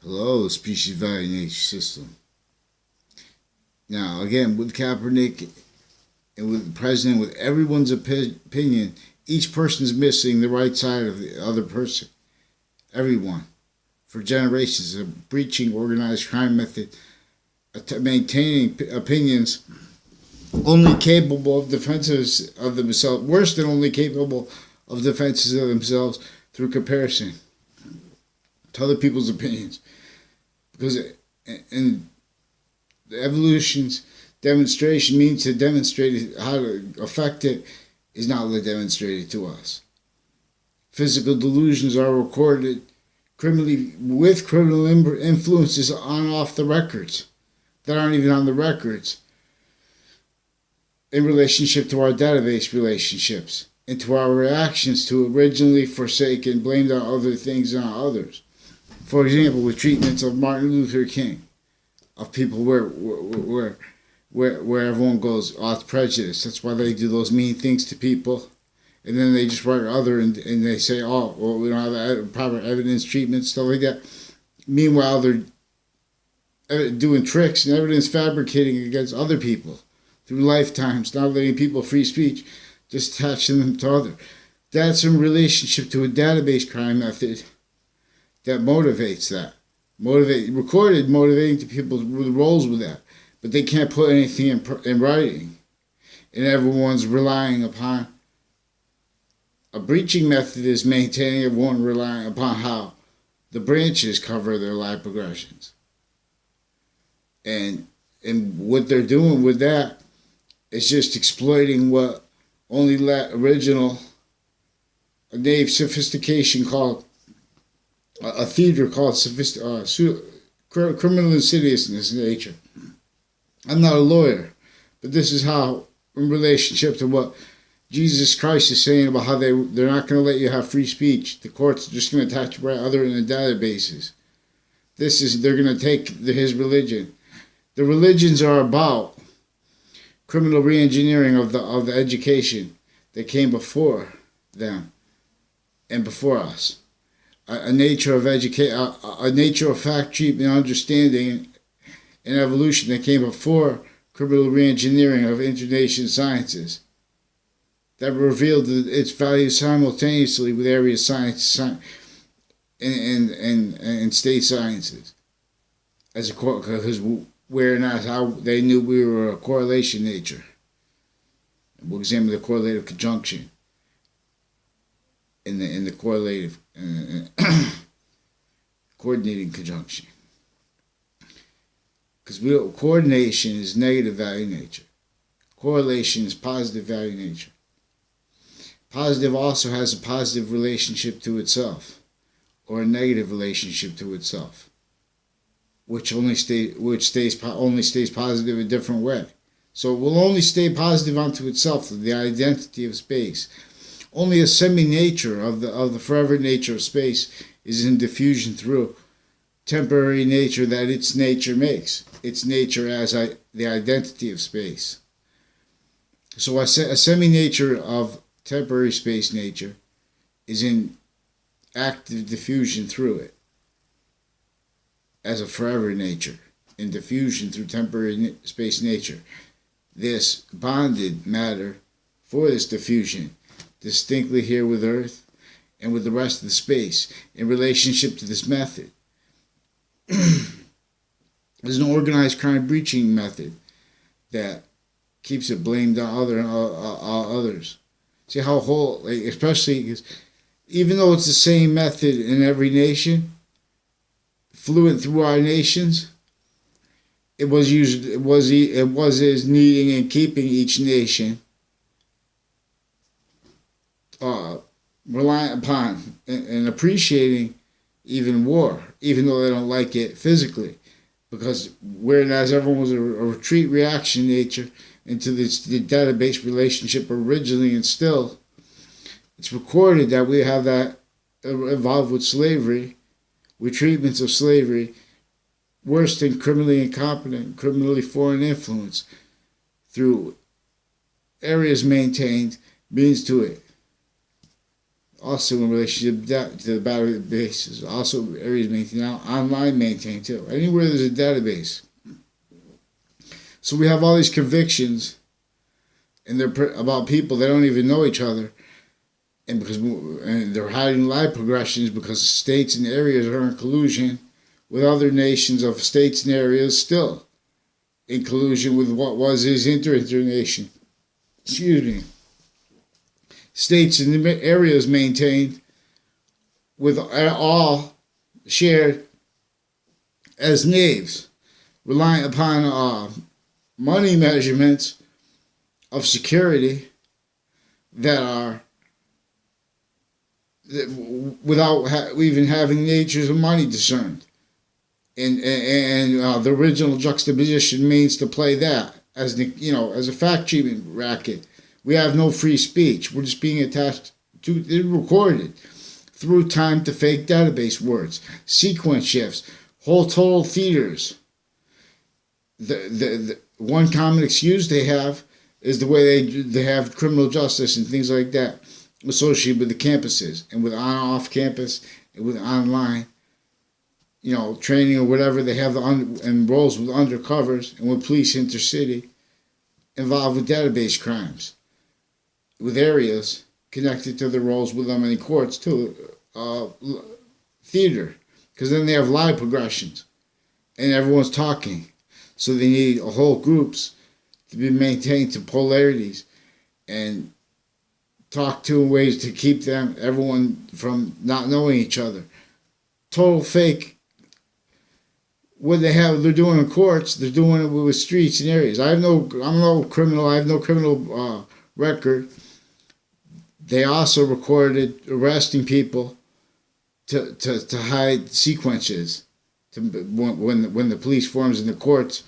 Hello, species value nature system. Now, again, with Kaepernick and with the president, with everyone's opinion, each person's missing the right side of the other person. Everyone. For generations, a breaching organized crime method, maintaining opinions only capable of defenses of themselves, worse than only capable of defenses of themselves through comparison to other people's opinions. Because in the evolution's demonstration means to demonstrate how to affect it is not demonstrated to us. Physical delusions are recorded criminally with criminal influences on off the records that aren't even on the records in relationship to our database relationships and to our reactions to originally forsaken, blamed on other things and on others. For example, with treatments of Martin Luther King, of people where everyone goes, oh, it's prejudice. That's why they do those mean things to people. And then they just write other and they say, oh, well, we don't have proper evidence treatment, stuff like that. Meanwhile, they're doing tricks and evidence fabricating against other people through lifetimes, not letting people free speech, just attaching them to others. That's in relationship to a database crime method that motivates that. Recorded motivating to people with roles with that. But they can't put anything in writing. And everyone's relying upon a breaching method is maintaining everyone relying upon how the branches cover their life progressions. And what they're doing with that is just exploiting what only original Dave sophistication called a theater called criminal insidiousness in nature. I'm not a lawyer, but this is how, in relationship to what Jesus Christ is saying about how they're not going to let you have free speech. The courts are just going to attach right other in the databases. They're going to take his religion. The religions are about criminal reengineering of the education that came before them and before us. A nature of a nature of fact treatment, understanding, and evolution that came before criminal reengineering of international sciences that revealed its value simultaneously with area science and state sciences, because where and how they knew we were a correlation nature. We'll examine the correlative conjunction in the correlative coordinating conjunction. Because coordination is negative value nature. Correlation is positive value nature. Positive also has a positive relationship to itself, or a negative relationship to itself, which stays positive a different way. So it will only stay positive unto itself, the identity of space. Only a semi-nature of the forever nature of space is in diffusion through temporary nature that its nature makes. Its nature as the identity of space. So a semi-nature of temporary space nature is in active diffusion through it as a forever nature, in diffusion through temporary space nature. This bonded matter for this diffusion distinctly here with Earth and with the rest of the space in relationship to this method. There's an organized crime breaching method that keeps it blamed on others. See how especially because even though it's the same method in every nation, fluent through our nations, it was as needing and keeping each nation reliant upon and appreciating even war, even though they don't like it physically. Because whereas everyone was a retreat reaction nature into the database relationship originally instilled, it's recorded that we have that involved with slavery, with treatments of slavery, worse than criminally incompetent, criminally foreign influence, through areas maintained, means to it. Also in relationship to the databases, also areas maintained online maintained too. Anywhere there's a database. So we have all these convictions, and they're about people that don't even know each other, and they're hiding live progressions because states and areas are in collusion with other nations of states and areas still in collusion with what was his internation. Excuse me. States and areas maintained with all shared as knaves, relying upon money measurements of security that are without even having natures of money discerned. And the original juxtaposition means to play that as as a fact treatment racket. We have no free speech. We're just being attached to it, recorded through time to fake database words, sequence shifts, whole total theaters. The one common excuse they have is the way they have criminal justice and things like that associated with the campuses and with off campus and with online, training or whatever. They have and roles with undercovers and with police intercity involved with database crimes, with areas connected to the roles with them in courts too, theater, because then they have live progressions and everyone's talking. So they need whole groups to be maintained to polarities and talk to in ways to keep everyone from not knowing each other. Total fake. What they're doing in courts, they're doing it with streets and areas. I'm no criminal. I have no criminal record. They also recorded arresting people to hide sequences. When the police forms in the courts,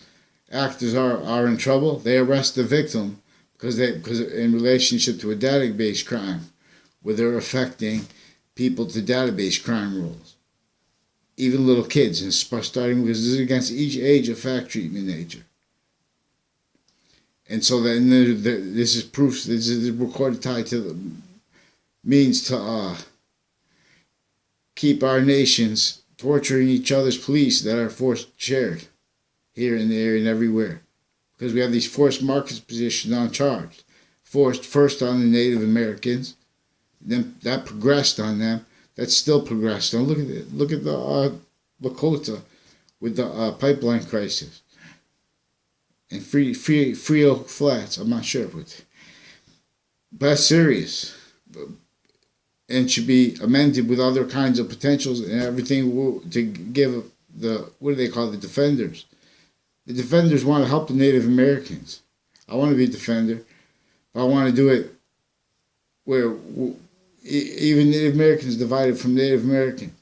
actors are in trouble. They arrest the victim because in relationship to a database crime, where they're affecting people to database crime rules, even little kids, and starting because this is against each age of fact treatment nature. And so then this is proof. This is recorded tied to the means to keep our nations torturing each other's police that are forced shared here and there and everywhere. Because we have these forced market positions on charge. Forced first on the Native Americans, then that progressed on them. That still progressed on. Look at it. Look at the Lakota with the pipeline crisis. And Frio Flats, I'm not sure. But that's serious. And should be amended with other kinds of potentials and everything to give what do they call the defenders? The defenders want to help the Native Americans. I want to be a defender, but I want to do it where even Native Americans divided from Native Americans.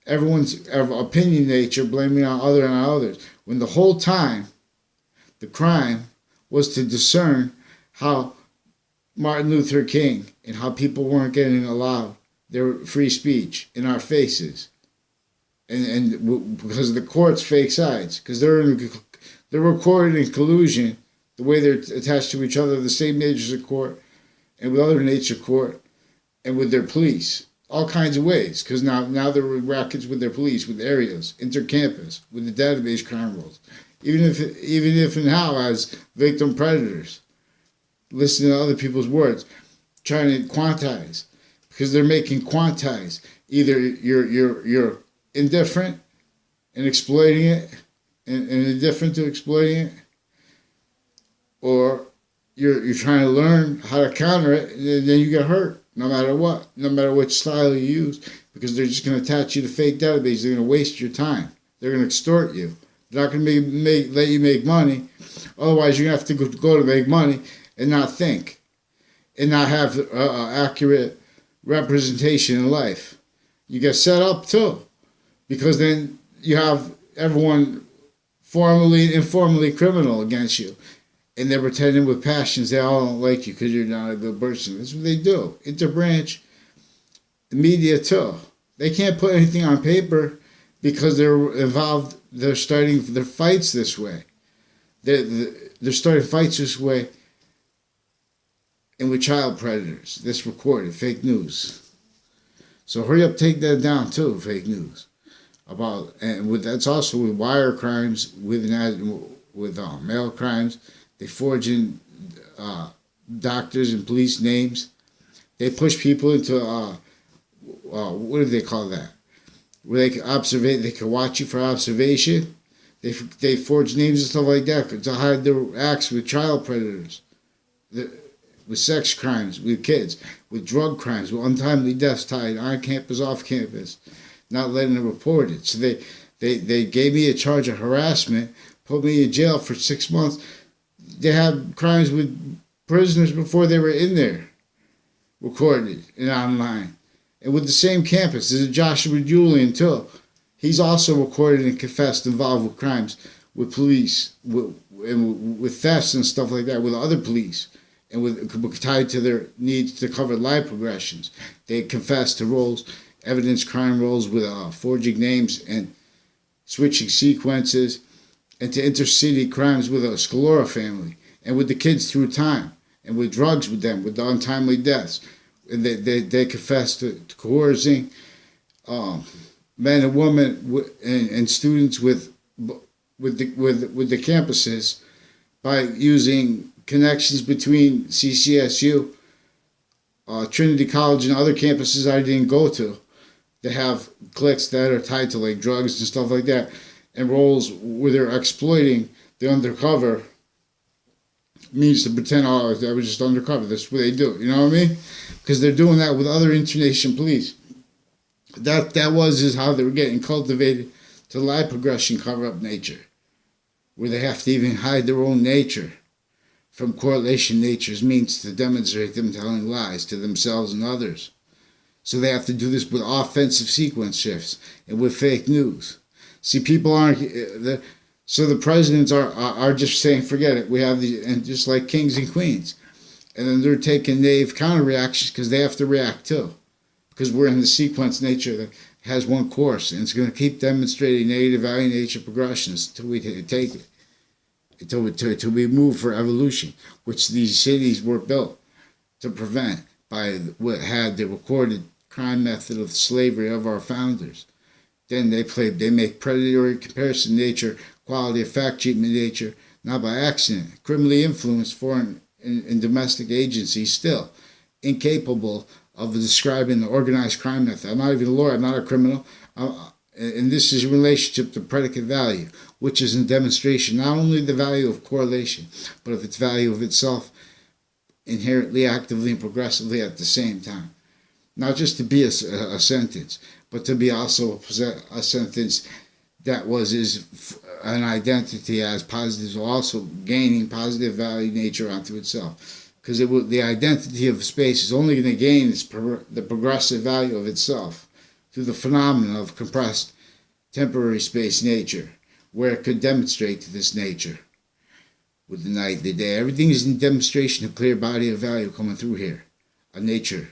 Everyone's opinion nature blaming on others. When the whole time, the crime was to discern how Martin Luther King and how people weren't getting allowed their free speech in our faces, and because the courts fake sides, because they're recorded in collusion, the way they're attached to each other, the same natures of court, and with other nature court, and with their police, all kinds of ways. Because now they're rackets with their police, with areas, intercampus, with the database crime rules, even if and how as victim predators. Listening to other people's words, trying to quantize, because they're making quantize. Either you're indifferent and exploiting it, and indifferent to exploiting it, or you're trying to learn how to counter it, and then you get hurt, no matter what, no matter which style you use, because they're just going to attach you to fake databases. They're going to waste your time. They're going to extort you. They're not going to let you make money. Otherwise, you're going to have to go to make money and not think, and not have accurate representation in life. You get set up too, because then you have everyone formally and informally criminal against you, and they're pretending with passions they all don't like you because you're not a good person. That's what they do. Interbranch, the media too. They can't put anything on paper because they're involved. They're starting their fights this way. They're starting fights this way. And with child predators, this recorded, fake news. So hurry up, take that down too. Fake news about, and with that's also with wire crimes, with mail crimes. They forge in doctors and police names. They push people into what do they call that? Where they can observe, they can watch you for observation. They forge names and stuff like that to hide their acts with child predators, with sex crimes, with kids, with drug crimes, with untimely deaths tied on campus, off campus, not letting it report it. So they gave me a charge of harassment, put me in jail for 6 months. They had crimes with prisoners before they were in there, recorded and online. And with the same campus, there's a Joshua Julian too. He's also recorded and confessed involved with crimes with police, with thefts and stuff like that, with other police, and with tied to their needs to cover life progressions. They confessed to roles, evidence crime roles with forging names and switching sequences, and to intercity crimes with a Scalora family, and with the kids through time, and with drugs with them, with the untimely deaths. And they confessed to coercing men and women and students with the campuses by using connections between CCSU, Trinity College, and other campuses I didn't go to. They have cliques that are tied to like drugs and stuff like that, and roles where they're exploiting the undercover means to pretend, oh, I was just undercover. That's what they do. You know what I mean? Because they're doing that with other internation police. That is how they were getting cultivated to life progression cover-up nature, where they have to even hide their own nature from correlation nature's means to demonstrate them telling lies to themselves and others. So they have to do this with offensive sequence shifts and with fake news. See, people aren't... So the presidents are just saying, forget it. We have the, and just like kings and queens. And then they're taking naive counter reactions because they have to react too. Because we're in the sequence nature that has one course, and it's going to keep demonstrating negative value nature progressions until we take it, until we move for evolution, which these cities were built to prevent by what had the recorded crime method of slavery of our founders. Then they make predatory comparison nature, quality of fact treatment nature, not by accident, criminally influenced foreign and domestic agencies still incapable of describing the organized crime method. I'm not even a lawyer, I'm not a criminal. And this is in relationship to predicate value, which is in demonstration not only the value of correlation, but of its value of itself inherently, actively, and progressively at the same time. Not just to be a sentence, but to be also a sentence that is an identity as positive, also gaining positive value nature onto itself. Because the identity of space is only going to gain the progressive value of itself through the phenomenon of compressed temporary space nature, where it could demonstrate to this nature with the night, the day. Everything is in demonstration of clear body of value coming through here, a nature.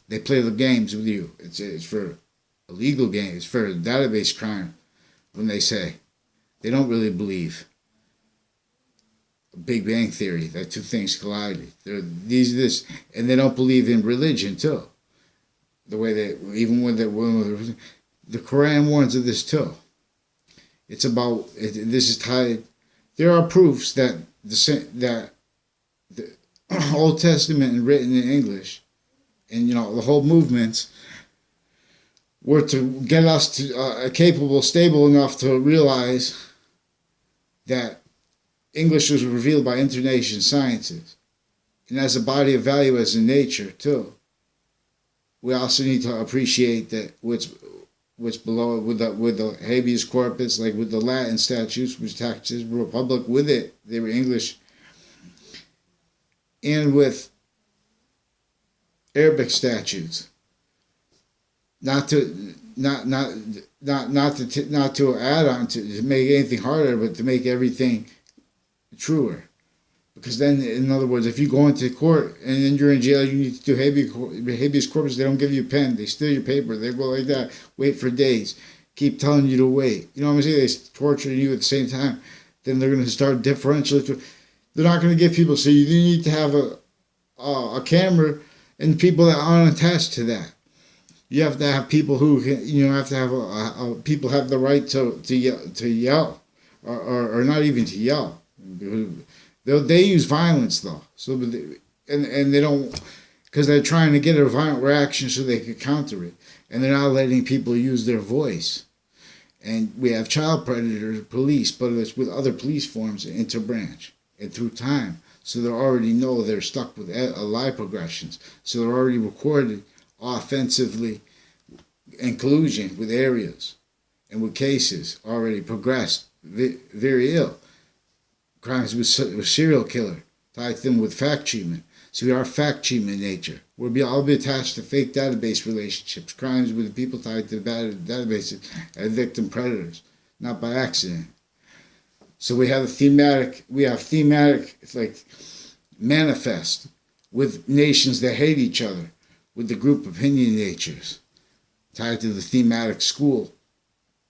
They play the games with you. It's for illegal games, it's for database crime. When they say they don't really believe Big Bang Theory, that two things collided. This, and they don't believe in religion too. The way they, even when the Quran warns of this too. It's about this is tied. There are proofs that the Old Testament and written in English, and the whole movements were to get us to capable, stable enough to realize that English was revealed by internation sciences, and as a body of value, as in nature too. We also need to appreciate that what's below it with the habeas corpus, like with the Latin statutes, which taxes the Republic with it. They were English, and with Arabic statutes. Not to add on to make anything harder, but to make everything truer. Because then, in other words, if you go into court and then you're in jail, you need to do habeas corpus. They don't give you a pen. They steal your paper. They go like that. Wait for days. Keep telling you to wait. You know what I'm saying? They torture you at the same time. Then they're going to start differentially. They're not going to give people. So you need to have a camera and people that aren't attached to that. You have to have people who have to have people have the right to yell, or not even to yell. They use violence though, and they don't, because they're trying to get a violent reaction so they can counter it, and they're not letting people use their voice. And we have child predator police, but it's with other police forms interbranch and through time. So they already know they're stuck with lie progressions. So they're already recorded offensively inclusion with areas and with cases already progressed very ill. Crimes with serial killer, tied them with fact treatment. So we are fact treatment nature. We'll all be attached to fake database relationships, crimes with people tied to databases and victim predators, not by accident. So we have thematic, it's like manifest with nations that hate each other, with the group opinion natures, tied to the thematic school,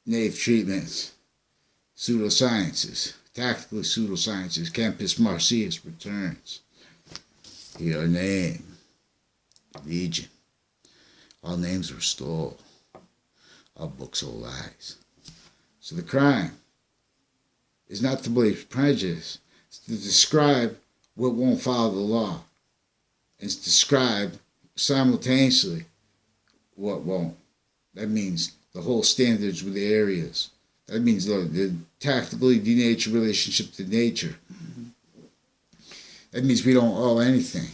naive treatments, pseudosciences, tactical pseudosciences, Campus Marcius returns. Your name, Legion. All names were stole. All books are lies. So the crime is not to believe prejudice. It's to describe what won't follow the law. It's to describe simultaneously what won't. That means the whole standards with the areas. That means the tactically denatured relationship to nature. That means we don't owe anything.